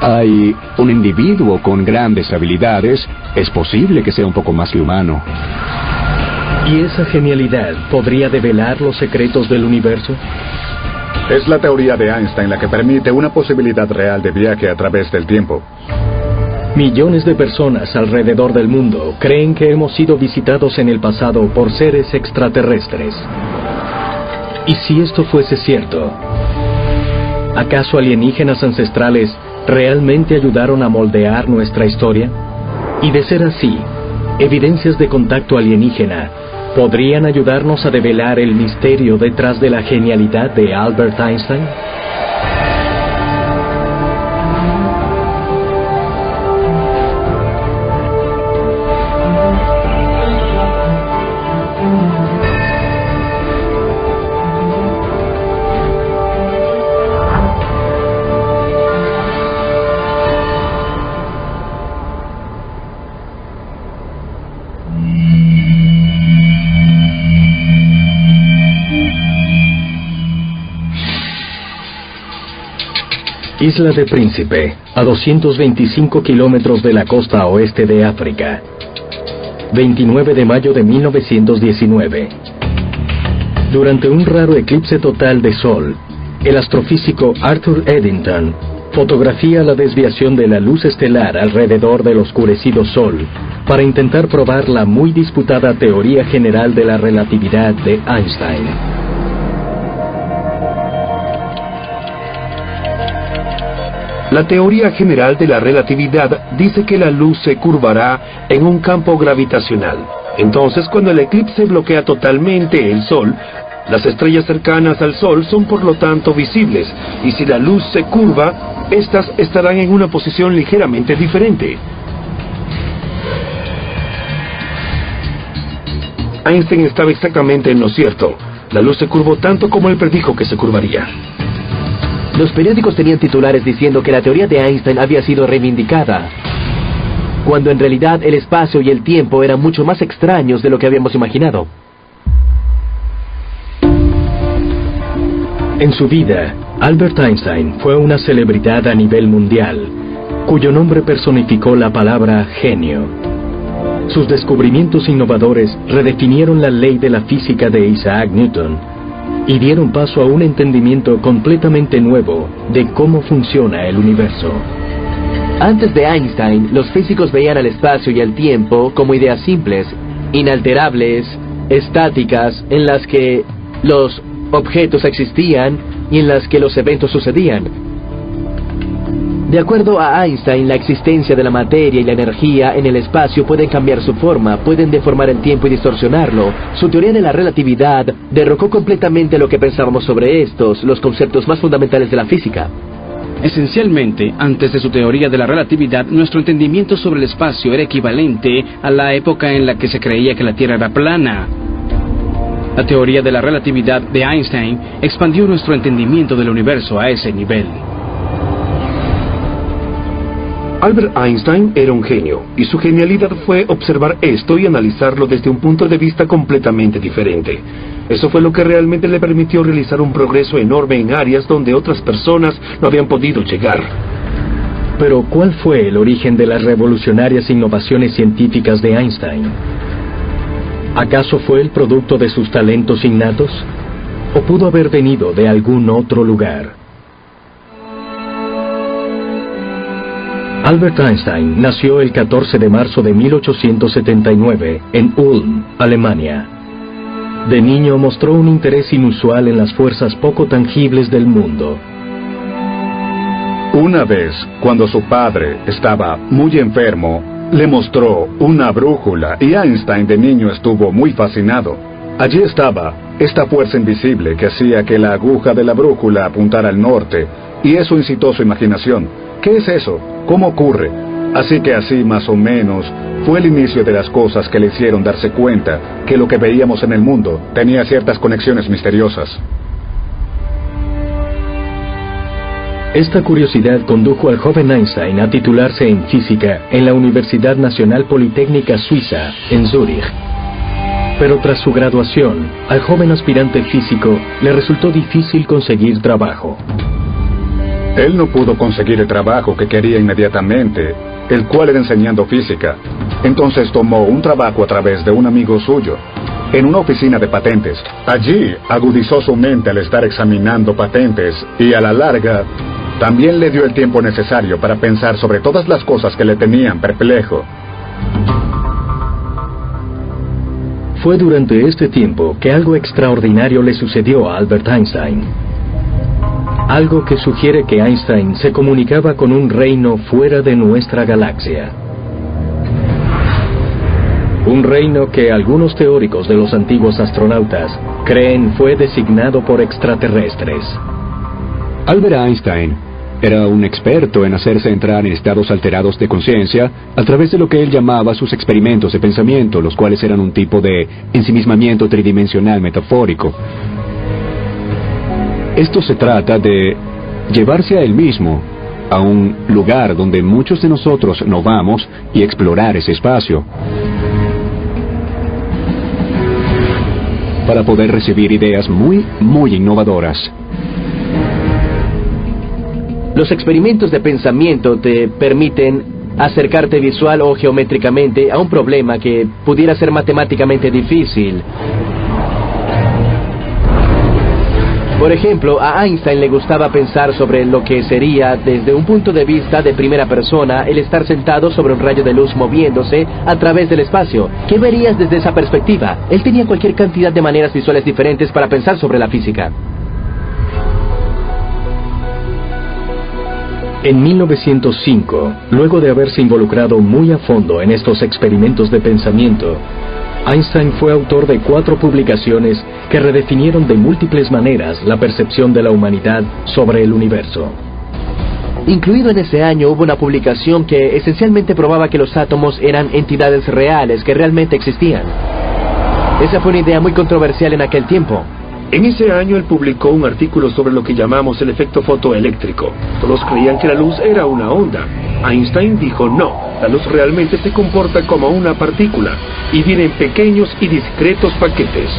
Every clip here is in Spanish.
Hay un individuo con grandes habilidades, es posible que sea un poco más que humano. ¿Y esa genialidad podría develar los secretos del universo? Es la teoría de Einstein la que permite una posibilidad real de viaje a través del tiempo. Millones de personas alrededor del mundo creen que hemos sido visitados en el pasado por seres extraterrestres. ¿Y si esto fuese cierto? ¿Acaso alienígenas ancestrales realmente ayudaron a moldear nuestra historia? Y de ser así, evidencias de contacto alienígena ¿podrían ayudarnos a develar el misterio detrás de la genialidad de Albert Einstein? Isla de Príncipe, a 225 kilómetros de la costa oeste de África. 29 de mayo de 1919. Durante un raro eclipse total de sol, el astrofísico Arthur Eddington fotografía la desviación de la luz estelar alrededor del oscurecido sol para intentar probar la muy disputada teoría general de la relatividad de Einstein. La teoría general de la relatividad dice que la luz se curvará en un campo gravitacional. Entonces, cuando el eclipse bloquea totalmente el Sol, las estrellas cercanas al Sol son por lo tanto visibles, y si la luz se curva, estas estarán en una posición ligeramente diferente. Einstein estaba exactamente en lo cierto. La luz se curvó tanto como él predijo que se curvaría. Los periódicos tenían titulares diciendo que la teoría de Einstein había sido reivindicada, cuando en realidad el espacio y el tiempo eran mucho más extraños de lo que habíamos imaginado. En su vida, Albert Einstein fue una celebridad a nivel mundial, cuyo nombre personificó la palabra genio. Sus descubrimientos innovadores redefinieron la ley de la física de Isaac Newton y dieron paso a un entendimiento completamente nuevo de cómo funciona el universo. Antes de Einstein, los físicos veían al espacio y al tiempo como ideas simples, inalterables, estáticas, en las que los objetos existían y en las que los eventos sucedían. De acuerdo a Einstein, la existencia de la materia y la energía en el espacio pueden cambiar su forma, pueden deformar el tiempo y distorsionarlo. Su teoría de la relatividad derrocó completamente lo que pensábamos sobre estos, los conceptos más fundamentales de la física. Esencialmente, antes de su teoría de la relatividad, nuestro entendimiento sobre el espacio era equivalente a la época en la que se creía que la Tierra era plana. La teoría de la relatividad de Einstein expandió nuestro entendimiento del universo a ese nivel. Albert Einstein era un genio, y su genialidad fue observar esto y analizarlo desde un punto de vista completamente diferente. Eso fue lo que realmente le permitió realizar un progreso enorme en áreas donde otras personas no habían podido llegar. Pero, ¿cuál fue el origen de las revolucionarias innovaciones científicas de Einstein? ¿Acaso fue el producto de sus talentos innatos? ¿O pudo haber venido de algún otro lugar? Albert Einstein nació el 14 de marzo de 1879 en Ulm, Alemania. De niño mostró un interés inusual en las fuerzas poco tangibles del mundo. Una vez, cuando su padre estaba muy enfermo, le mostró una brújula y Einstein de niño estuvo muy fascinado. Allí estaba esta fuerza invisible que hacía que la aguja de la brújula apuntara al norte, y eso incitó su imaginación. ¿Qué es eso? ¿Cómo ocurre? Así que así más o menos fue el inicio de las cosas que le hicieron darse cuenta que lo que veíamos en el mundo tenía ciertas conexiones misteriosas. Esta curiosidad condujo al joven Einstein a titularse en física en la Universidad Nacional Politécnica Suiza, en Zúrich. Pero tras su graduación, al joven aspirante físico le resultó difícil conseguir trabajo. Él no pudo conseguir el trabajo que quería inmediatamente, el cual era enseñando física. Entonces tomó un trabajo a través de un amigo suyo, en una oficina de patentes. Allí agudizó su mente al estar examinando patentes y a la larga también le dio el tiempo necesario para pensar sobre todas las cosas que le tenían perplejo. Fue durante este tiempo que algo extraordinario le sucedió a Albert Einstein. Algo que sugiere que Einstein se comunicaba con un reino fuera de nuestra galaxia. Un reino que algunos teóricos de los antiguos astronautas creen fue designado por extraterrestres. Albert Einstein era un experto en hacerse entrar en estados alterados de conciencia a través de lo que él llamaba sus experimentos de pensamiento, los cuales eran un tipo de ensimismamiento tridimensional metafórico. Esto se trata de llevarse a él mismo a un lugar donde muchos de nosotros no vamos y explorar ese espacio, para poder recibir ideas muy innovadoras. Los experimentos de pensamiento te permiten acercarte visual o geométricamente a un problema que pudiera ser matemáticamente difícil. Por ejemplo, a Einstein le gustaba pensar sobre lo que sería, desde un punto de vista de primera persona, el estar sentado sobre un rayo de luz moviéndose a través del espacio. ¿Qué verías desde esa perspectiva? Él tenía cualquier cantidad de maneras visuales diferentes para pensar sobre la física. En 1905, luego de haberse involucrado muy a fondo en estos experimentos de pensamiento, Einstein fue autor de 4 publicaciones que redefinieron de múltiples maneras la percepción de la humanidad sobre el universo. Incluido en ese año hubo una publicación que esencialmente probaba que los átomos eran entidades reales que realmente existían. Esa fue una idea muy controversial en aquel tiempo. En ese año él publicó un artículo sobre lo que llamamos el efecto fotoeléctrico. Todos creían que la luz era una onda. Einstein dijo no, la luz realmente se comporta como una partícula y viene en pequeños y discretos paquetes.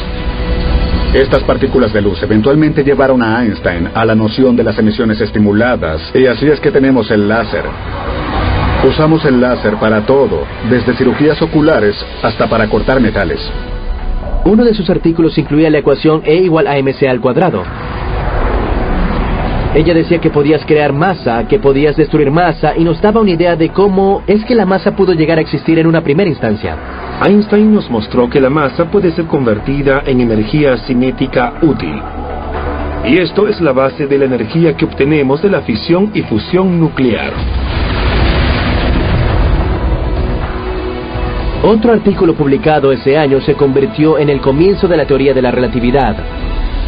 Estas partículas de luz eventualmente llevaron a Einstein a la noción de las emisiones estimuladas, y así es que tenemos el láser. Usamos el láser para todo, desde cirugías oculares hasta para cortar metales. Uno de sus artículos incluía la ecuación E igual a mc al cuadrado. Ella decía que podías crear masa, que podías destruir masa, y nos daba una idea de cómo es que la masa pudo llegar a existir en una primera instancia. Einstein nos mostró que la masa puede ser convertida en energía cinética útil. Y esto es la base de la energía que obtenemos de la fisión y fusión nuclear. Otro artículo publicado ese año se convirtió en el comienzo de la teoría de la relatividad.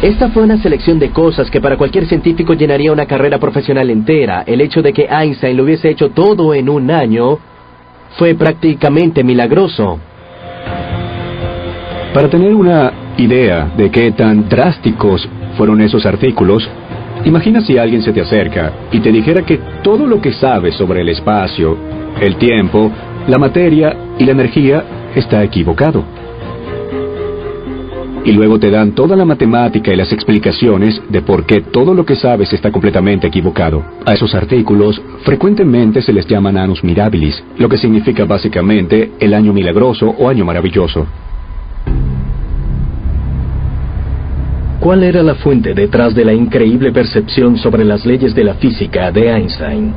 Esta fue una selección de cosas que para cualquier científico llenaría una carrera profesional entera. El hecho de que Einstein lo hubiese hecho todo en un año fue prácticamente milagroso. Para tener una idea de qué tan drásticos fueron esos artículos, imagina si alguien se te acerca y te dijera que todo lo que sabes sobre el espacio, el tiempo, la materia y la energía está equivocado. Y luego te dan toda la matemática y las explicaciones de por qué todo lo que sabes está completamente equivocado. A esos artículos frecuentemente se les llaman annus mirabilis, lo que significa básicamente el año milagroso o año maravilloso. ¿Cuál era la fuente detrás de la increíble percepción sobre las leyes de la física de Einstein?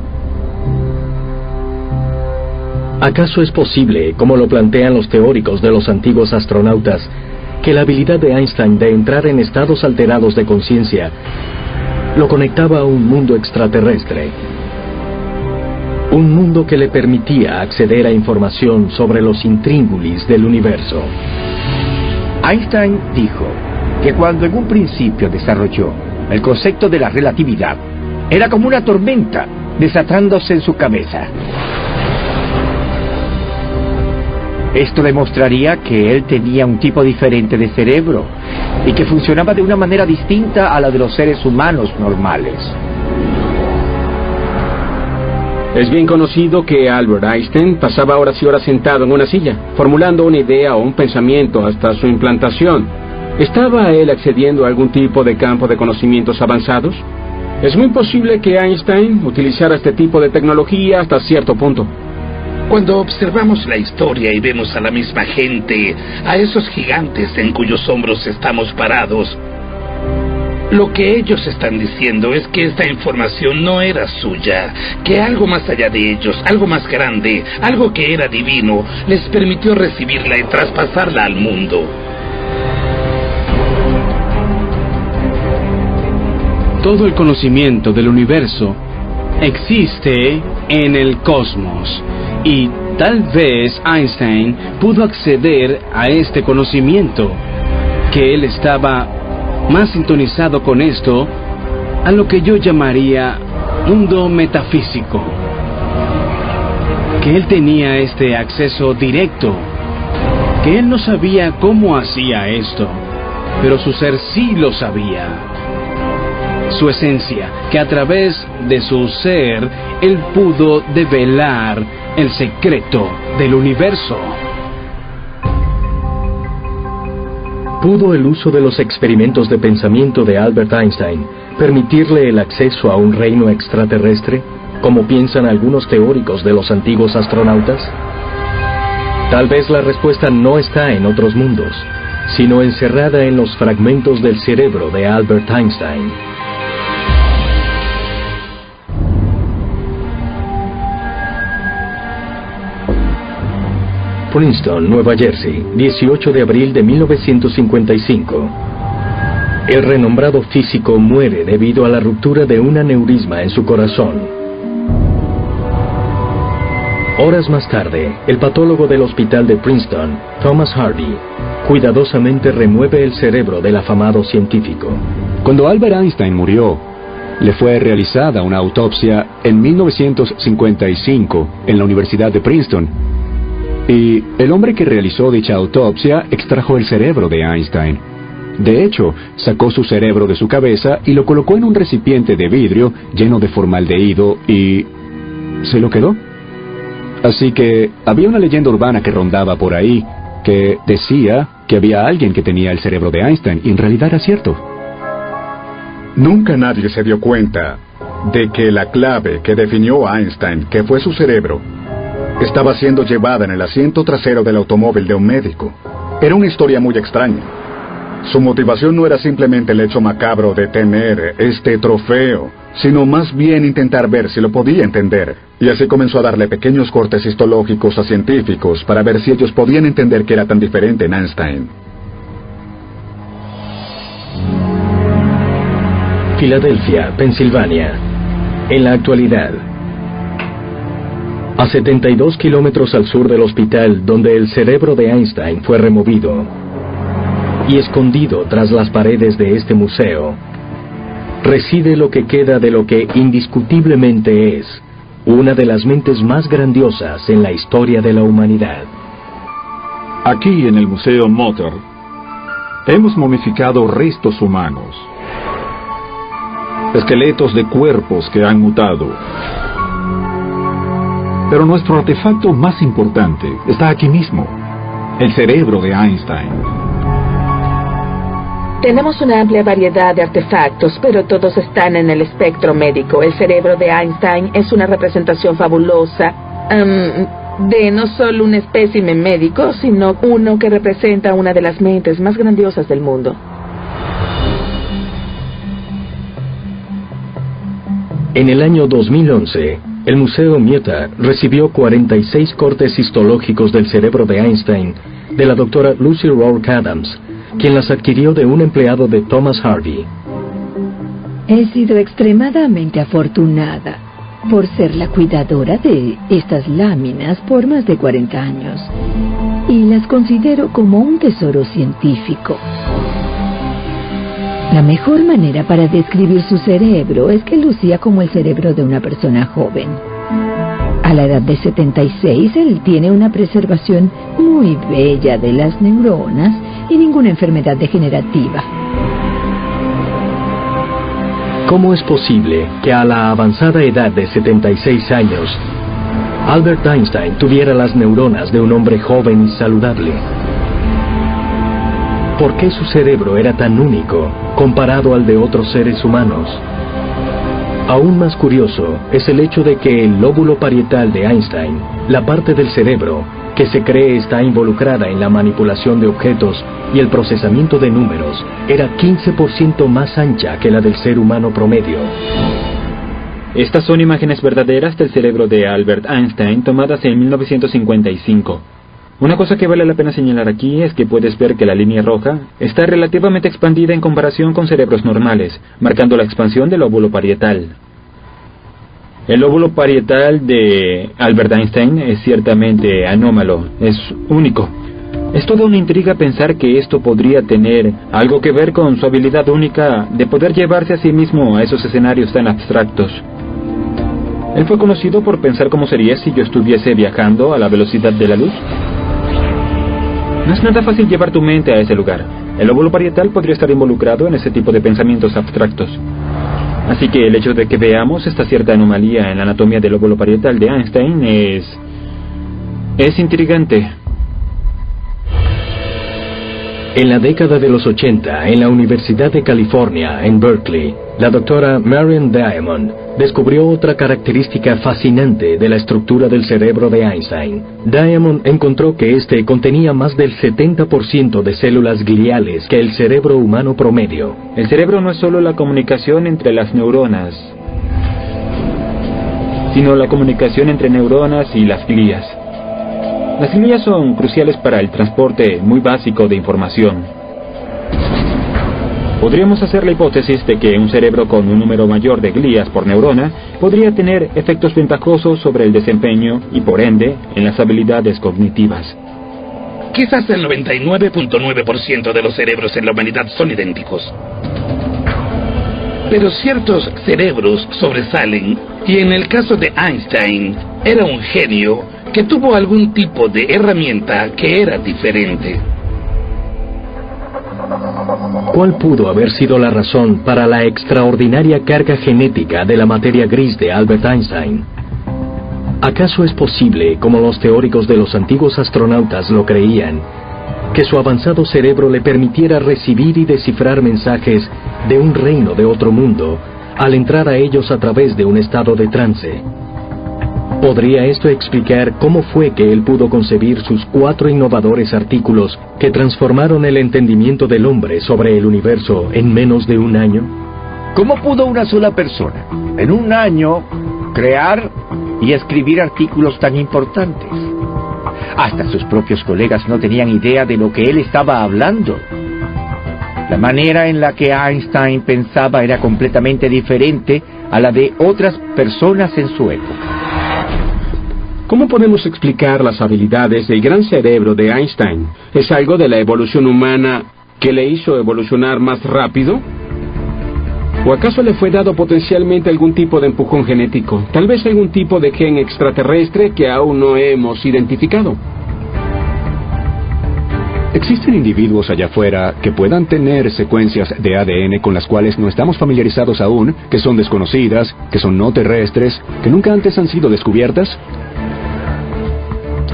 ¿Acaso es posible, como lo plantean los teóricos de los antiguos astronautas, que la habilidad de Einstein de entrar en estados alterados de conciencia lo conectaba a un mundo extraterrestre? Un mundo que le permitía acceder a información sobre los intríngulis del universo. Einstein dijo que cuando en un principio desarrolló el concepto de la relatividad, era como una tormenta desatándose en su cabeza. Esto demostraría que él tenía un tipo diferente de cerebro y que funcionaba de una manera distinta a la de los seres humanos normales. Es bien conocido que Albert Einstein pasaba horas y horas sentado en una silla, formulando una idea o un pensamiento hasta su implantación. ¿Estaba él accediendo a algún tipo de campo de conocimientos avanzados? Es muy posible que Einstein utilizara este tipo de tecnología hasta cierto punto. Cuando observamos la historia y vemos a la misma gente, a esos gigantes en cuyos hombros estamos parados, lo que ellos están diciendo es que esta información no era suya, que algo más allá de ellos, algo más grande, algo que era divino, les permitió recibirla y traspasarla al mundo. Todo el conocimiento del universo existe en el cosmos. Y tal vez Einstein pudo acceder a este conocimiento, que él estaba más sintonizado con esto, a lo que yo llamaría mundo metafísico. Que él tenía este acceso directo, que él no sabía cómo hacía esto, pero su ser sí lo sabía. Su esencia, que a través de su ser, él pudo develar el secreto del universo. ¿Pudo el uso de los experimentos de pensamiento de Albert Einstein permitirle el acceso a un reino extraterrestre, como piensan algunos teóricos de los antiguos astronautas? Tal vez la respuesta no está en otros mundos, sino encerrada en los fragmentos del cerebro de Albert Einstein. Princeton, Nueva Jersey, 18 de abril de 1955. El renombrado físico muere debido a la ruptura de un aneurisma en su corazón. Horas más tarde, el patólogo del hospital de Princeton, Thomas Harvey, cuidadosamente remueve el cerebro del afamado científico. Cuando Albert Einstein murió, le fue realizada una autopsia en 1955 en la Universidad de Princeton. Y el hombre que realizó dicha autopsia extrajo el cerebro de Einstein. De hecho, sacó su cerebro de su cabeza y lo colocó en un recipiente de vidrio lleno de formaldehído y se lo quedó. Así que había una leyenda urbana que rondaba por ahí, que decía que había alguien que tenía el cerebro de Einstein, y en realidad era cierto. Nunca nadie se dio cuenta de que la clave que definió a Einstein, que fue su cerebro, estaba siendo llevada en el asiento trasero del automóvil de un médico. Era una historia muy extraña. Su motivación no era simplemente el hecho macabro de tener este trofeo, sino más bien intentar ver si lo podía entender. Y así comenzó a darle pequeños cortes histológicos a científicos para ver si ellos podían entender qué era tan diferente en Einstein. Filadelfia, Pensilvania. En la actualidad, a 72 kilómetros al sur del hospital donde el cerebro de Einstein fue removido, y escondido tras las paredes de este museo, reside lo que queda de lo que indiscutiblemente es una de las mentes más grandiosas en la historia de la humanidad. Aquí en el Museo Motor hemos momificado restos humanos, esqueletos de cuerpos que han mutado. Pero nuestro artefacto más importante está aquí mismo, el cerebro de Einstein. Tenemos una amplia variedad de artefactos, pero todos están en el espectro médico. El cerebro de Einstein es una representación fabulosa de no solo un espécimen médico, sino uno que representa una de las mentes más grandiosas del mundo. En el año 2011, el Museo Mieta recibió 46 cortes histológicos del cerebro de Einstein de la doctora Lucy Rourke Adams, quien las adquirió de un empleado de Thomas Harvey. He sido extremadamente afortunada por ser la cuidadora de estas láminas por más de 40 años, y las considero como un tesoro científico. La mejor manera para describir su cerebro es que lucía como el cerebro de una persona joven. A la edad de 76, él tiene una preservación muy bella de las neuronas y ninguna enfermedad degenerativa. ¿Cómo es posible que a la avanzada edad de 76 años, Albert Einstein tuviera las neuronas de un hombre joven y saludable? ¿Por qué su cerebro era tan único comparado al de otros seres humanos? Aún más curioso es el hecho de que el lóbulo parietal de Einstein, la parte del cerebro que se cree está involucrada en la manipulación de objetos y el procesamiento de números, era 15% más ancha que la del ser humano promedio. Estas son imágenes verdaderas del cerebro de Albert Einstein tomadas en 1955. Una cosa que vale la pena señalar aquí es que puedes ver que la línea roja está relativamente expandida en comparación con cerebros normales, marcando la expansión del lóbulo parietal. El lóbulo parietal de Albert Einstein es ciertamente anómalo, es único. Es toda una intriga pensar que esto podría tener algo que ver con su habilidad única de poder llevarse a sí mismo a esos escenarios tan abstractos. Él fue conocido por pensar cómo sería si yo estuviese viajando a la velocidad de la luz. No es nada fácil llevar tu mente a ese lugar. El lóbulo parietal podría estar involucrado en ese tipo de pensamientos abstractos. Así que el hecho de que veamos esta cierta anomalía en la anatomía del lóbulo parietal de Einstein es intrigante. En la década de los 80, en la Universidad de California, en Berkeley, la doctora Marion Diamond descubrió otra característica fascinante de la estructura del cerebro de Einstein. Diamond encontró que este contenía más del 70% de células gliales que el cerebro humano promedio. El cerebro no es solo la comunicación entre las neuronas, sino la comunicación entre neuronas y las glías. Las glías son cruciales para el transporte muy básico de información. Podríamos hacer la hipótesis de que un cerebro con un número mayor de glías por neurona podría tener efectos ventajosos sobre el desempeño y, por ende, en las habilidades cognitivas. Quizás el 99.9% de los cerebros en la humanidad son idénticos. Pero ciertos cerebros sobresalen, y en el caso de Einstein, era un genio que tuvo algún tipo de herramienta que era diferente. ¿Cuál pudo haber sido la razón para la extraordinaria carga genética de la materia gris de Albert Einstein? ¿Acaso es posible, como los teóricos de los antiguos astronautas lo creían, que su avanzado cerebro le permitiera recibir y descifrar mensajes de un reino de otro mundo al entrar a ellos a través de un estado de trance? ¿Podría esto explicar cómo fue que él pudo concebir sus 4 innovadores artículos que transformaron el entendimiento del hombre sobre el universo en menos de un año? ¿Cómo pudo una sola persona, en un año, crear y escribir artículos tan importantes? Hasta sus propios colegas no tenían idea de lo que él estaba hablando. La manera en la que Einstein pensaba era completamente diferente a la de otras personas en su época. ¿Cómo podemos explicar las habilidades del gran cerebro de Einstein? ¿Es algo de la evolución humana que le hizo evolucionar más rápido? ¿O acaso le fue dado potencialmente algún tipo de empujón genético? Tal vez algún tipo de gen extraterrestre que aún no hemos identificado. ¿Existen individuos allá afuera que puedan tener secuencias de ADN con las cuales no estamos familiarizados aún, que son desconocidas, que son no terrestres, que nunca antes han sido descubiertas?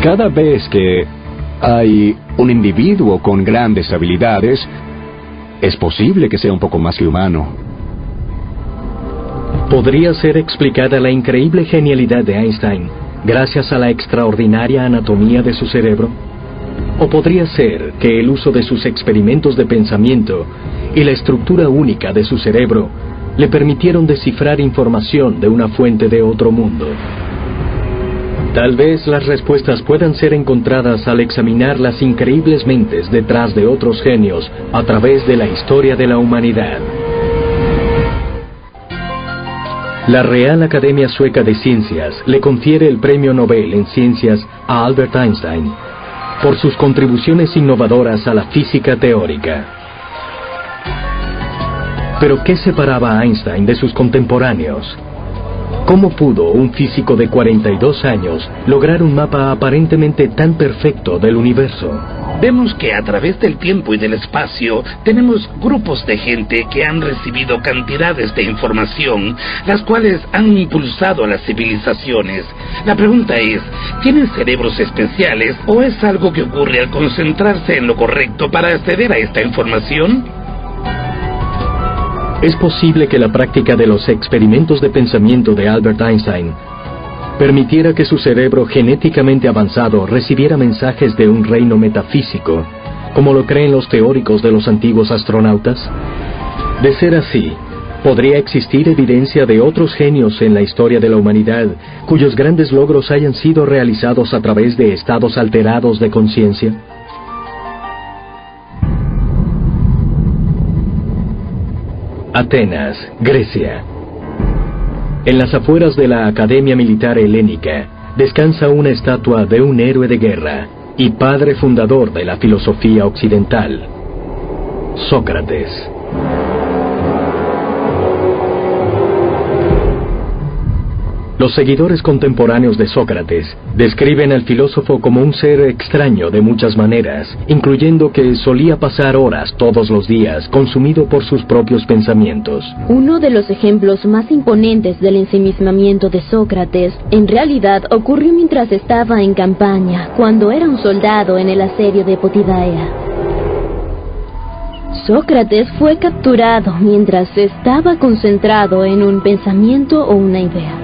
Cada vez que hay un individuo con grandes habilidades, es posible que sea un poco más que humano. ¿Podría ser explicada la increíble genialidad de Einstein gracias a la extraordinaria anatomía de su cerebro? ¿O podría ser que el uso de sus experimentos de pensamiento y la estructura única de su cerebro le permitieron descifrar información de una fuente de otro mundo? Tal vez las respuestas puedan ser encontradas al examinar las increíbles mentes detrás de otros genios a través de la historia de la humanidad. La Real Academia Sueca de Ciencias le confiere el Premio Nobel en Ciencias a Albert Einstein por sus contribuciones innovadoras a la física teórica. Pero ¿qué separaba a Einstein de sus contemporáneos? ¿Cómo pudo un físico de 42 años lograr un mapa aparentemente tan perfecto del universo? Vemos que a través del tiempo y del espacio tenemos grupos de gente que han recibido cantidades de información, las cuales han impulsado a las civilizaciones. La pregunta es, ¿tienen cerebros especiales o es algo que ocurre al concentrarse en lo correcto para acceder a esta información? Es posible que la práctica de los experimentos de pensamiento de Albert Einstein permitiera que su cerebro genéticamente avanzado recibiera mensajes de un reino metafísico, como lo creen los teóricos de los antiguos astronautas. De ser así, ¿podría existir evidencia de otros genios en la historia de la humanidad cuyos grandes logros hayan sido realizados a través de estados alterados de conciencia? Atenas, Grecia. En las afueras de la Academia Militar Helénica descansa una estatua de un héroe de guerra y padre fundador de la filosofía occidental, Sócrates. Los seguidores contemporáneos de Sócrates describen al filósofo como un ser extraño de muchas maneras, incluyendo que solía pasar horas todos los días consumido por sus propios pensamientos. Uno de los ejemplos más imponentes del ensimismamiento de Sócrates en realidad ocurrió mientras estaba en campaña, cuando era un soldado en el asedio de Potidaea. Sócrates fue capturado mientras estaba concentrado en un pensamiento o una idea,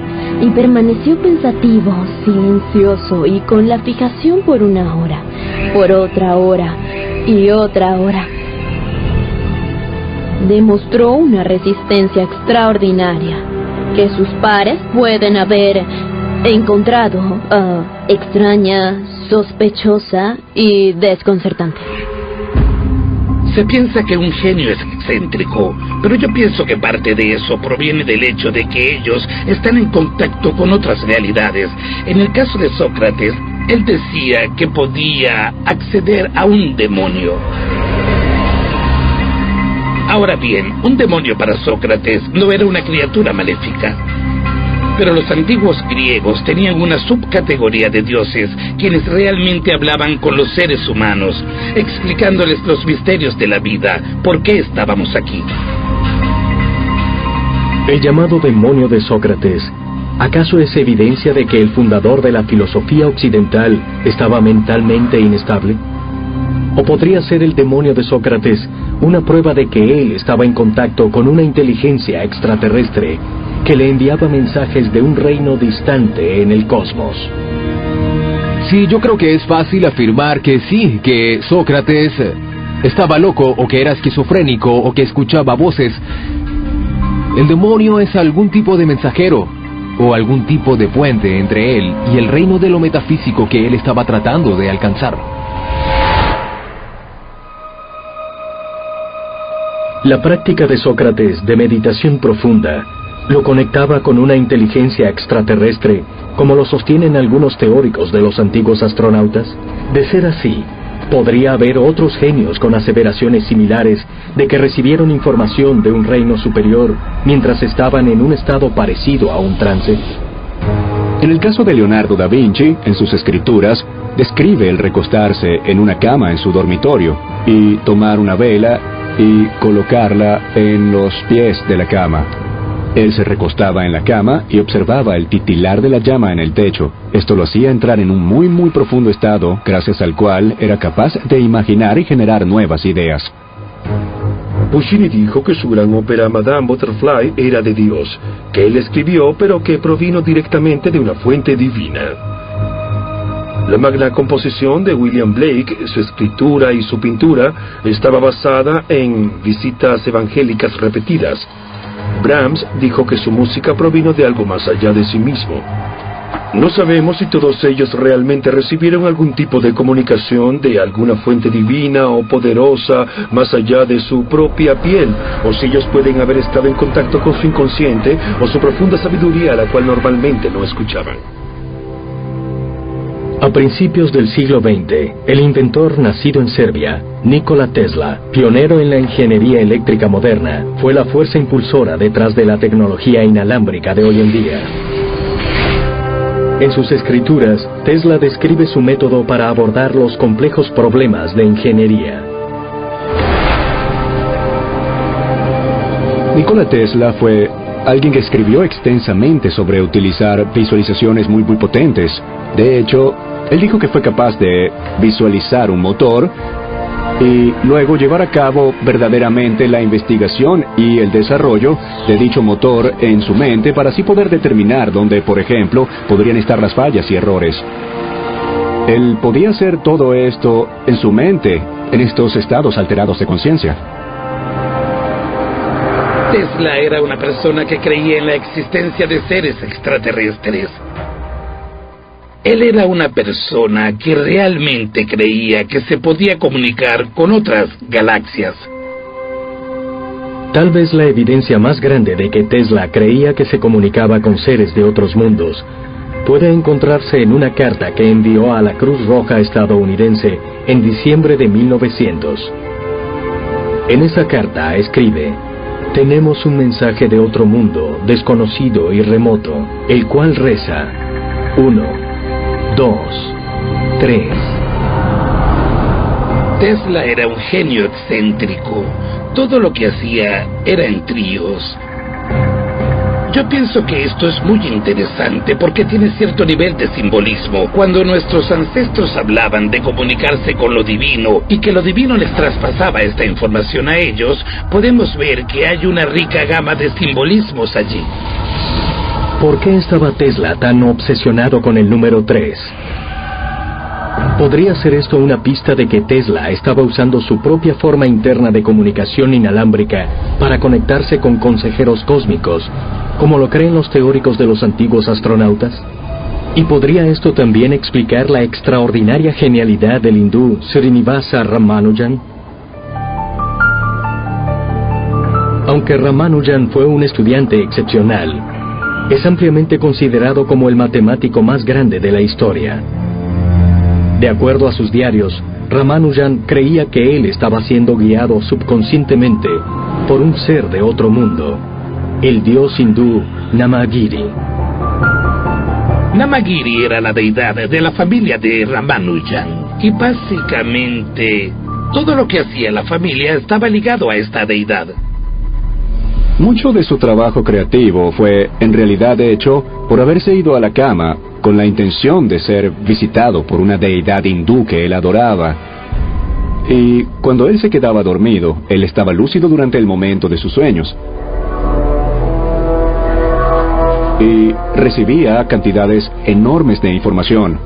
y permaneció pensativo, silencioso y con la fijación por una hora, por otra hora y otra hora. Demostró una resistencia extraordinaria que sus pares pueden haber encontrado extraña, sospechosa y desconcertante. Se piensa que un genio es excéntrico, pero yo pienso que parte de eso proviene del hecho de que ellos están en contacto con otras realidades. En el caso de Sócrates, él decía que podía acceder a un demonio. Ahora bien, un demonio para Sócrates no era una criatura maléfica. Pero los antiguos griegos tenían una subcategoría de dioses, quienes realmente hablaban con los seres humanos, explicándoles los misterios de la vida, por qué estábamos aquí. El llamado demonio de Sócrates, ¿acaso es evidencia de que el fundador de la filosofía occidental estaba mentalmente inestable? ¿O podría ser el demonio de Sócrates una prueba de que él estaba en contacto con una inteligencia extraterrestre que le enviaba mensajes de un reino distante en el cosmos? Sí, yo creo que es fácil afirmar que sí, que Sócrates estaba loco, o que era esquizofrénico, o que escuchaba voces. El demonio es algún tipo de mensajero, o algún tipo de puente entre él y el reino de lo metafísico que él estaba tratando de alcanzar. La práctica de Sócrates de meditación profunda lo conectaba con una inteligencia extraterrestre, como lo sostienen algunos teóricos de los antiguos astronautas. De ser así, ¿podría haber otros genios con aseveraciones similares de que recibieron información de un reino superior mientras estaban en un estado parecido a un trance? En el caso de Leonardo da Vinci, en sus escrituras, describe el recostarse en una cama en su dormitorio y tomar una vela y colocarla en los pies de la cama. Él se recostaba en la cama y observaba el titilar de la llama en el techo. Esto lo hacía entrar en un muy profundo estado, gracias al cual era capaz de imaginar y generar nuevas ideas. Puccini dijo que su gran ópera Madame Butterfly era de Dios, que él escribió pero que provino directamente de una fuente divina. La magna composición de William Blake, su escritura y su pintura, estaba basada en visitas evangélicas repetidas. Brahms dijo que su música provino de algo más allá de sí mismo. No sabemos si todos ellos realmente recibieron algún tipo de comunicación de alguna fuente divina o poderosa más allá de su propia piel, o si ellos pueden haber estado en contacto con su inconsciente o su profunda sabiduría a la cual normalmente no escuchaban. A principios del siglo XX, el inventor nacido en Serbia, Nikola Tesla, pionero en la ingeniería eléctrica moderna, fue la fuerza impulsora detrás de la tecnología inalámbrica de hoy en día. En sus escrituras, Tesla describe su método para abordar los complejos problemas de ingeniería. Nikola Tesla fue alguien que escribió extensamente sobre utilizar visualizaciones muy potentes. De hecho, él dijo que fue capaz de visualizar un motor y luego llevar a cabo verdaderamente la investigación y el desarrollo de dicho motor en su mente para así poder determinar dónde, por ejemplo, podrían estar las fallas y errores. Él podía hacer todo esto en su mente, en estos estados alterados de conciencia. Tesla era una persona que creía en la existencia de seres extraterrestres. Él era una persona que realmente creía que se podía comunicar con otras galaxias. Tal vez la evidencia más grande de que Tesla creía que se comunicaba con seres de otros mundos puede encontrarse en una carta que envió a la Cruz Roja estadounidense en diciembre de 1900. En esa carta escribe: «Tenemos un mensaje de otro mundo, desconocido y remoto, el cual reza: 1, 2, 3. Tesla era un genio excéntrico. Todo lo que hacía era en tríos. Yo pienso que esto es muy interesante porque tiene cierto nivel de simbolismo. Cuando nuestros ancestros hablaban de comunicarse con lo divino y que lo divino les traspasaba esta información a ellos, podemos ver que hay una rica gama de simbolismos allí. ¿Por qué estaba Tesla tan obsesionado con el número 3? ¿Podría ser esto una pista de que Tesla estaba usando su propia forma interna de comunicación inalámbrica para conectarse con consejeros cósmicos, como lo creen los teóricos de los antiguos astronautas? ¿Y podría esto también explicar la extraordinaria genialidad del hindú Srinivasa Ramanujan? Aunque Ramanujan fue un estudiante excepcional, es ampliamente considerado como el matemático más grande de la historia. De acuerdo a sus diarios, Ramanujan creía que él estaba siendo guiado subconscientemente por un ser de otro mundo, el dios hindú Namagiri. Namagiri era la deidad de la familia de Ramanujan, y básicamente todo lo que hacía la familia estaba ligado a esta deidad. Mucho de su trabajo creativo fue, en realidad, hecho por haberse ido a la cama con la intención de ser visitado por una deidad hindú que él adoraba. Y cuando él se quedaba dormido, él estaba lúcido durante el momento de sus sueños. Y recibía cantidades enormes de información.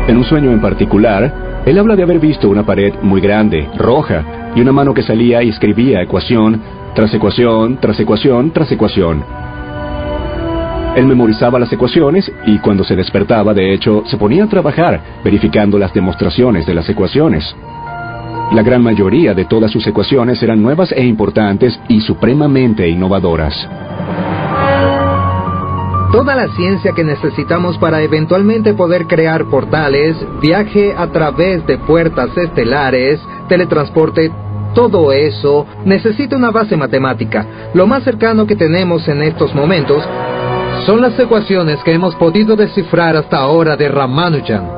En un sueño en particular, él habla de haber visto una pared muy grande, roja, y una mano que salía y escribía ecuación tras ecuación, tras ecuación, tras ecuación. Él memorizaba las ecuaciones y cuando se despertaba, de hecho, se ponía a trabajar verificando las demostraciones de las ecuaciones. La gran mayoría de todas sus ecuaciones eran nuevas e importantes y supremamente innovadoras. Toda la ciencia que necesitamos para eventualmente poder crear portales, viaje a través de puertas estelares, teletransporte, todo eso necesita una base matemática. Lo más cercano que tenemos en estos momentos son las ecuaciones que hemos podido descifrar hasta ahora de Ramanujan.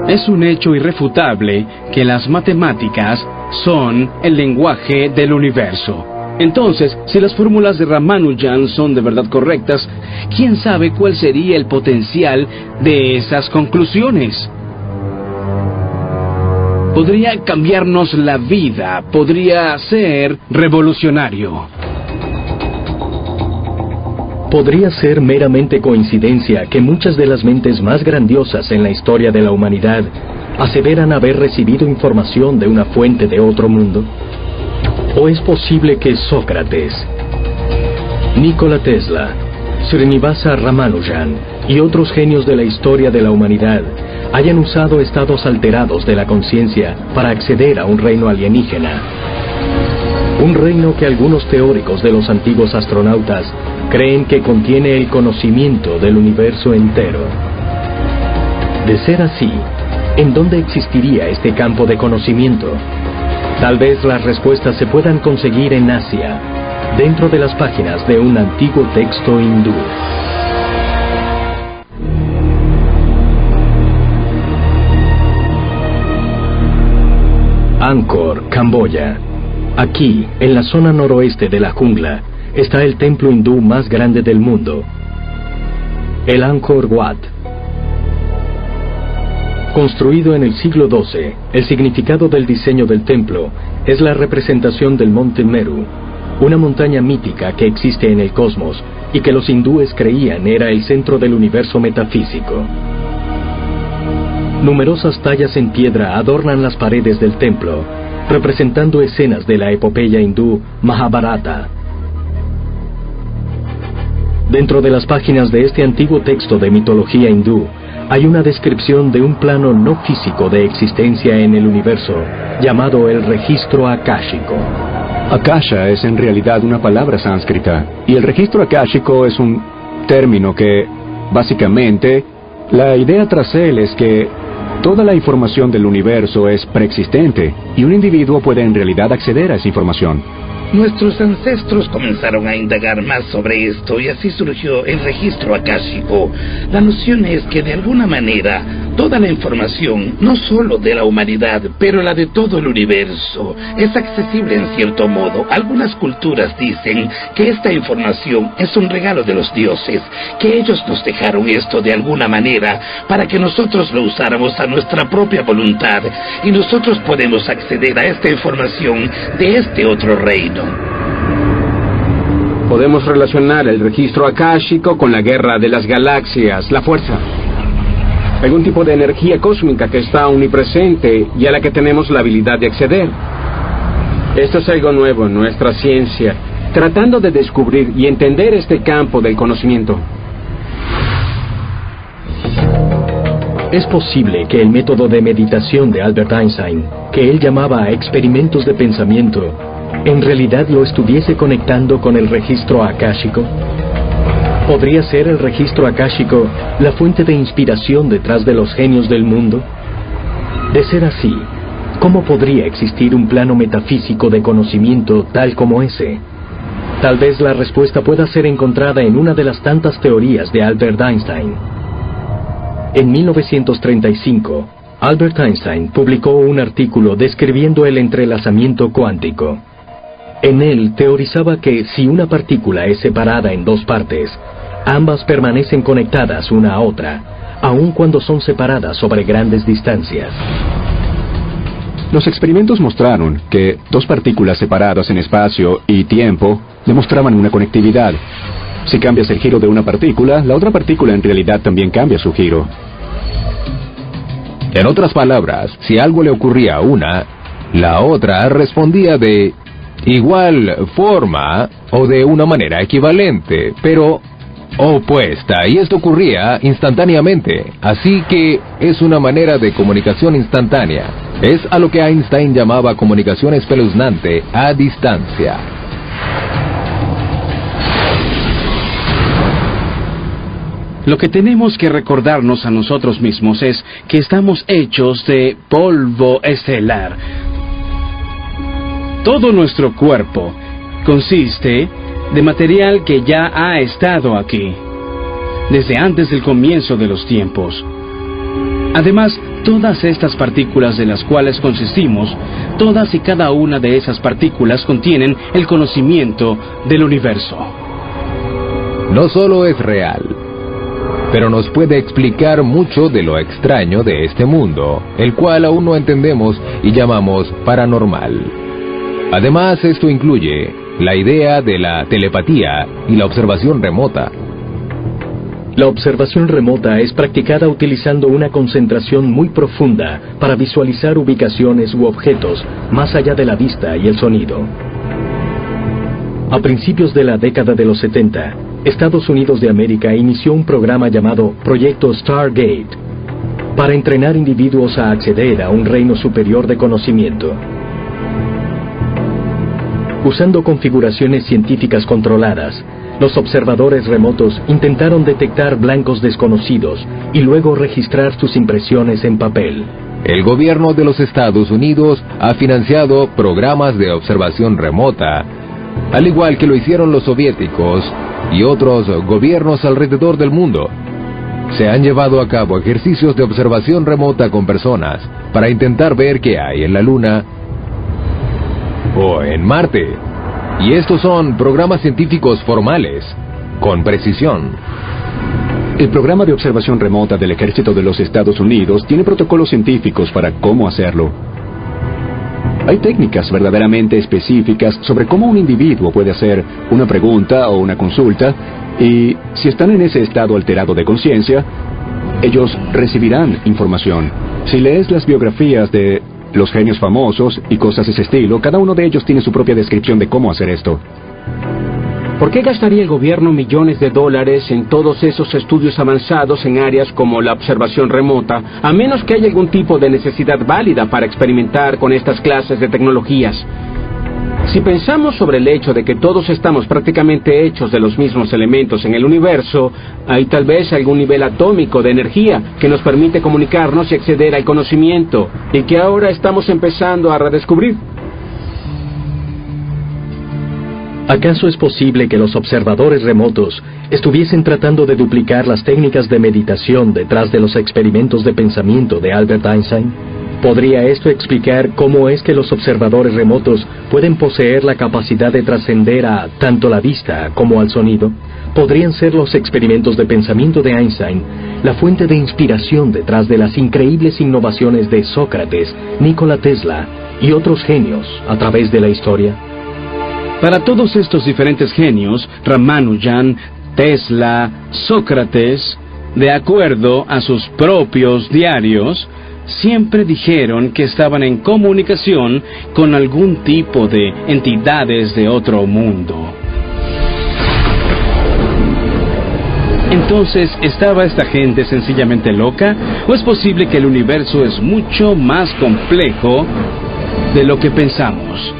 Es un hecho irrefutable que las matemáticas son el lenguaje del universo. Entonces, si las fórmulas de Ramanujan son de verdad correctas, ¿quién sabe cuál sería el potencial de esas conclusiones? Podría cambiarnos la vida, podría ser revolucionario. Podría ser meramente coincidencia que muchas de las mentes más grandiosas en la historia de la humanidad aseveran haber recibido información de una fuente de otro mundo. ¿O es posible que Sócrates, Nikola Tesla, Srinivasa Ramanujan y otros genios de la historia de la humanidad hayan usado estados alterados de la conciencia para acceder a un reino alienígena? Un reino que algunos teóricos de los antiguos astronautas creen que contiene el conocimiento del universo entero. De ser así, ¿en dónde existiría este campo de conocimiento? Tal vez las respuestas se puedan conseguir en Asia, dentro de las páginas de un antiguo texto hindú. Angkor, Camboya. Aquí, en la zona noroeste de la jungla, está el templo hindú más grande del mundo, el Angkor Wat. Construido en el siglo XII, el significado del diseño del templo es la representación del monte Meru, una montaña mítica que existe en el cosmos y que los hindúes creían era el centro del universo metafísico. Numerosas tallas en piedra adornan las paredes del templo, representando escenas de la epopeya hindú Mahabharata. Dentro de las páginas de este antiguo texto de mitología hindú, hay una descripción de un plano no físico de existencia en el universo, llamado el registro akáshico. Akasha es en realidad una palabra sánscrita, y el registro akáshico es un término que, básicamente, la idea tras él es que toda la información del universo es preexistente, y un individuo puede en realidad acceder a esa información. Nuestros ancestros comenzaron a indagar más sobre esto y así surgió el registro akáshico. La noción es que de alguna manera toda la información, no solo de la humanidad, pero la de todo el universo, es accesible en cierto modo. Algunas culturas dicen que esta información es un regalo de los dioses, que ellos nos dejaron esto de alguna manera para que nosotros lo usáramos a nuestra propia voluntad y nosotros podemos acceder a esta información de este otro reino. Podemos relacionar el registro akáshico con la guerra de las galaxias, la fuerza. Algún tipo de energía cósmica que está omnipresente y a la que tenemos la habilidad de acceder. Esto es algo nuevo en nuestra ciencia, tratando de descubrir y entender este campo del conocimiento. Es posible que el método de meditación de Albert Einstein, que él llamaba experimentos de pensamiento, en realidad lo estuviese conectando con el registro akáshico. ¿Podría ser el registro akáshico la fuente de inspiración detrás de los genios del mundo? De ser así, ¿cómo podría existir un plano metafísico de conocimiento tal como ese? Tal vez la respuesta pueda ser encontrada en una de las tantas teorías de Albert Einstein. En 1935, Albert Einstein publicó un artículo describiendo el entrelazamiento cuántico. En él teorizaba que si una partícula es separada en dos partes, ambas permanecen conectadas una a otra, aun cuando son separadas sobre grandes distancias. Los experimentos mostraron que dos partículas separadas en espacio y tiempo demostraban una conectividad. Si cambias el giro de una partícula, la otra partícula en realidad también cambia su giro. En otras palabras, si algo le ocurría a una, la otra respondía de igual forma o de una manera equivalente, pero opuesta, y esto ocurría instantáneamente. Así que es una manera de comunicación instantánea. Es a lo que Einstein llamaba comunicación espeluznante a distancia. Lo que tenemos que recordarnos a nosotros mismos es que estamos hechos de polvo estelar. Todo nuestro cuerpo consiste de material que ya ha estado aquí, desde antes del comienzo de los tiempos. Además, todas estas partículas de las cuales consistimos, todas y cada una de esas partículas contienen el conocimiento del universo. No solo es real, pero nos puede explicar mucho de lo extraño de este mundo, el cual aún no entendemos y llamamos paranormal. Además, esto incluye la idea de la telepatía y la observación remota. La observación remota es practicada utilizando una concentración muy profunda para visualizar ubicaciones u objetos más allá de la vista y el sonido. A principios de la década de los 70, Estados Unidos de América inició un programa llamado Proyecto Stargate para entrenar individuos a acceder a un reino superior de conocimiento. Usando configuraciones científicas controladas, los observadores remotos intentaron detectar blancos desconocidos y luego registrar sus impresiones en papel. El gobierno de los Estados Unidos ha financiado programas de observación remota, al igual que lo hicieron los soviéticos y otros gobiernos alrededor del mundo. Se han llevado a cabo ejercicios de observación remota con personas para intentar ver qué hay en la Luna o en Marte. Y estos son programas científicos formales, con precisión. El programa de observación remota del Ejército de los Estados Unidos tiene protocolos científicos para cómo hacerlo. Hay técnicas verdaderamente específicas sobre cómo un individuo puede hacer una pregunta o una consulta, y si están en ese estado alterado de conciencia, ellos recibirán información. Si lees las biografías de los genios famosos y cosas de ese estilo, cada uno de ellos tiene su propia descripción de cómo hacer esto. ¿Por qué gastaría el gobierno millones de dólares en todos esos estudios avanzados en áreas como la observación remota, a menos que haya algún tipo de necesidad válida para experimentar con estas clases de tecnologías? Si pensamos sobre el hecho de que todos estamos prácticamente hechos de los mismos elementos en el universo, hay tal vez algún nivel atómico de energía que nos permite comunicarnos y acceder al conocimiento, y que ahora estamos empezando a redescubrir. ¿Acaso es posible que los observadores remotos estuviesen tratando de duplicar las técnicas de meditación detrás de los experimentos de pensamiento de Albert Einstein? ¿Podría esto explicar cómo es que los observadores remotos pueden poseer la capacidad de trascender a tanto la vista como al sonido? ¿Podrían ser los experimentos de pensamiento de Einstein la fuente de inspiración detrás de las increíbles innovaciones de Sócrates, Nikola Tesla y otros genios a través de la historia? Para todos estos diferentes genios, Ramanujan, Tesla, Sócrates, de acuerdo a sus propios diarios, siempre dijeron que estaban en comunicación con algún tipo de entidades de otro mundo. Entonces, ¿estaba esta gente sencillamente loca? ¿O es posible que el universo es mucho más complejo de lo que pensamos?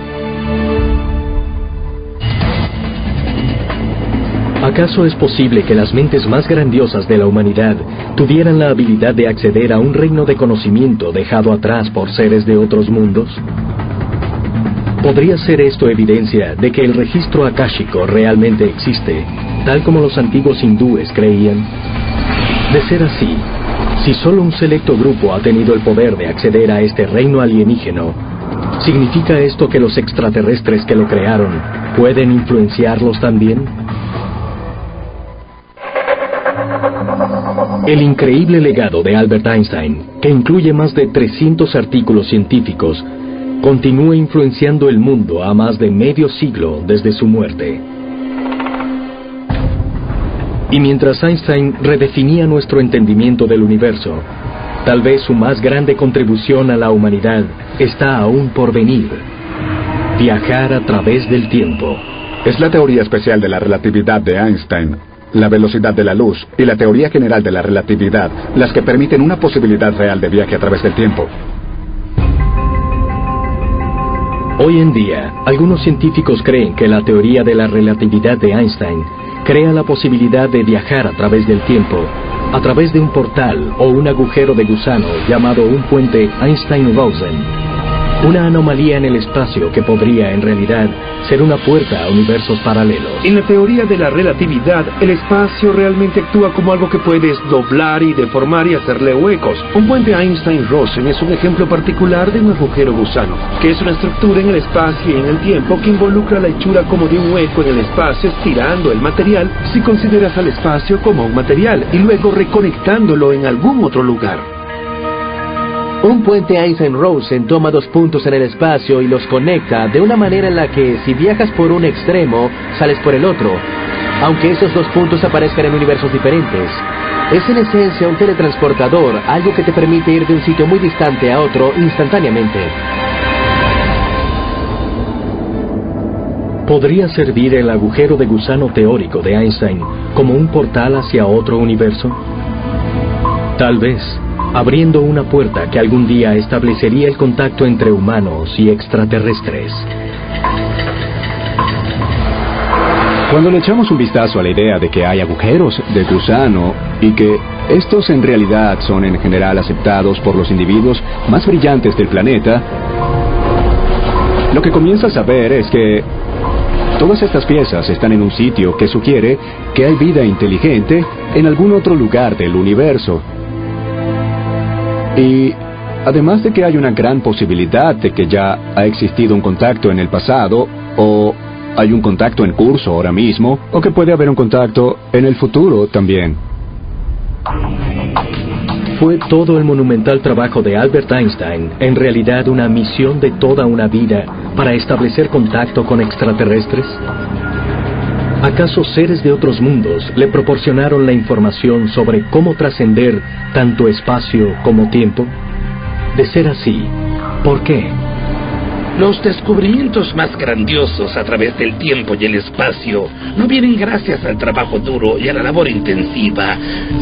¿Acaso es posible que las mentes más grandiosas de la humanidad tuvieran la habilidad de acceder a un reino de conocimiento dejado atrás por seres de otros mundos? ¿Podría ser esto evidencia de que el registro akáshico realmente existe, tal como los antiguos hindúes creían? De ser así, si solo un selecto grupo ha tenido el poder de acceder a este reino alienígeno, ¿significa esto que los extraterrestres que lo crearon pueden influenciarlos también? El increíble legado de Albert Einstein, que incluye más de 300 artículos científicos, continúa influenciando el mundo a más de medio siglo desde su muerte. Y mientras Einstein redefinía nuestro entendimiento del universo, tal vez su más grande contribución a la humanidad está aún por venir: viajar a través del tiempo. Es la teoría especial de la relatividad de Einstein, la velocidad de la luz y la teoría general de la relatividad las que permiten una posibilidad real de viaje a través del tiempo. Hoy en día, algunos científicos creen que la teoría de la relatividad de Einstein crea la posibilidad de viajar a través del tiempo, a través de un portal o un agujero de gusano llamado un puente Einstein-Rosen. Una anomalía en el espacio que podría, en realidad, ser una puerta a universos paralelos. En la teoría de la relatividad, el espacio realmente actúa como algo que puedes doblar y deformar y hacerle huecos. Un puente Einstein-Rosen es un ejemplo particular de un agujero gusano, que es una estructura en el espacio y en el tiempo que involucra la hechura como de un hueco en el espacio, estirando el material si consideras al espacio como un material, y luego reconectándolo en algún otro lugar. Un puente Einstein-Rosen toma dos puntos en el espacio y los conecta de una manera en la que si viajas por un extremo, sales por el otro, aunque esos dos puntos aparezcan en universos diferentes. Es en esencia un teletransportador, algo que te permite ir de un sitio muy distante a otro instantáneamente. ¿Podría servir el agujero de gusano teórico de Einstein como un portal hacia otro universo? Tal vez, abriendo una puerta que algún día establecería el contacto entre humanos y extraterrestres. Cuando le echamos un vistazo a la idea de que hay agujeros de gusano y que estos en realidad son en general aceptados por los individuos más brillantes del planeta, lo que comienzas a ver es que todas estas piezas están en un sitio que sugiere que hay vida inteligente en algún otro lugar del universo. Y además de que hay una gran posibilidad de que ya ha existido un contacto en el pasado, o hay un contacto en curso ahora mismo, o que puede haber un contacto en el futuro también. ¿Fue todo el monumental trabajo de Albert Einstein en realidad una misión de toda una vida para establecer contacto con extraterrestres? ¿Acaso seres de otros mundos le proporcionaron la información sobre cómo trascender tanto espacio como tiempo? De ser así, ¿por qué? Los descubrimientos más grandiosos a través del tiempo y el espacio no vienen gracias al trabajo duro y a la labor intensiva,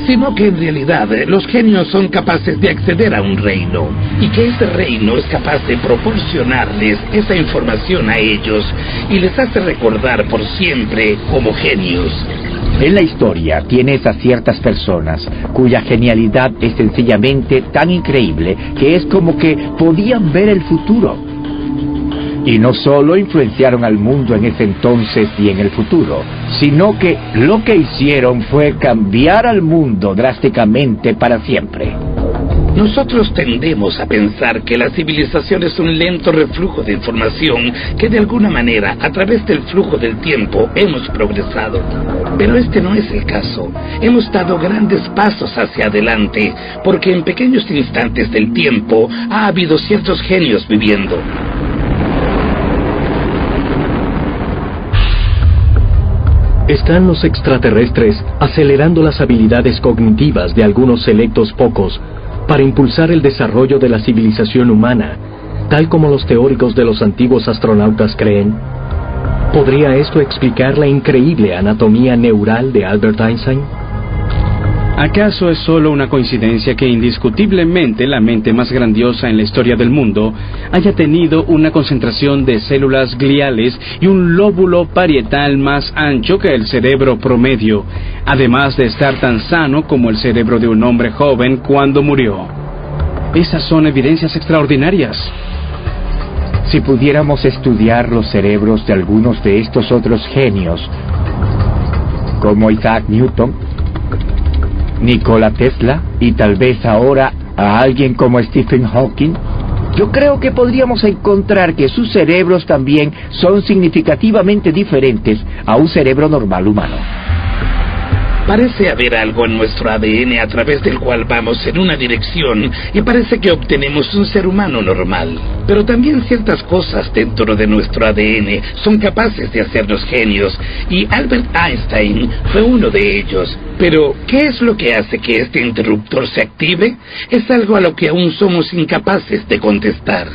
sino que en realidad los genios son capaces de acceder a un reino, y que ese reino es capaz de proporcionarles esa información a ellos y les hace recordar por siempre como genios. En la historia tienes a ciertas personas cuya genialidad es sencillamente tan increíble que es como que podían ver el futuro. Y no solo influenciaron al mundo en ese entonces y en el futuro, sino que lo que hicieron fue cambiar al mundo drásticamente para siempre. Nosotros tendemos a pensar que la civilización es un lento reflujo de información que de alguna manera, a través del flujo del tiempo, hemos progresado. Pero este no es el caso. Hemos dado grandes pasos hacia adelante, porque en pequeños instantes del tiempo ha habido ciertos genios viviendo. ¿Están los extraterrestres acelerando las habilidades cognitivas de algunos selectos pocos para impulsar el desarrollo de la civilización humana, tal como los teóricos de los antiguos astronautas creen? ¿Podría esto explicar la increíble anatomía neural de Albert Einstein? ¿Acaso es solo una coincidencia que indiscutiblemente la mente más grandiosa en la historia del mundo haya tenido una concentración de células gliales y un lóbulo parietal más ancho que el cerebro promedio, además de estar tan sano como el cerebro de un hombre joven cuando murió? Esas son evidencias extraordinarias. Si pudiéramos estudiar los cerebros de algunos de estos otros genios, como Isaac Newton, Nikola Tesla y tal vez ahora a alguien como Stephen Hawking, yo creo que podríamos encontrar que sus cerebros también son significativamente diferentes a un cerebro normal humano. Parece haber algo en nuestro ADN a través del cual vamos en una dirección y parece que obtenemos un ser humano normal. Pero también ciertas cosas dentro de nuestro ADN son capaces de hacernos genios, y Albert Einstein fue uno de ellos. Pero, ¿qué es lo que hace que este interruptor se active? Es algo a lo que aún somos incapaces de contestar.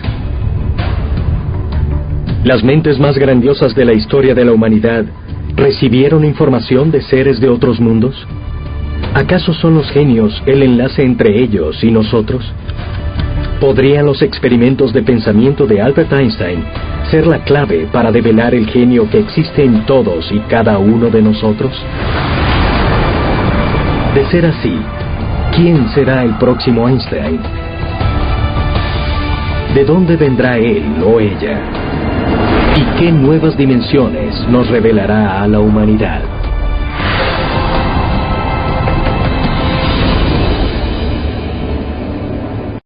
Las mentes más grandiosas de la historia de la humanidad ¿recibieron información de seres de otros mundos? ¿Acaso son los genios el enlace entre ellos y nosotros? ¿Podrían los experimentos de pensamiento de Albert Einstein ser la clave para develar el genio que existe en todos y cada uno de nosotros? De ser así, ¿quién será el próximo Einstein? ¿De dónde vendrá él o ella? ¿Y qué nuevas dimensiones nos revelará a la humanidad?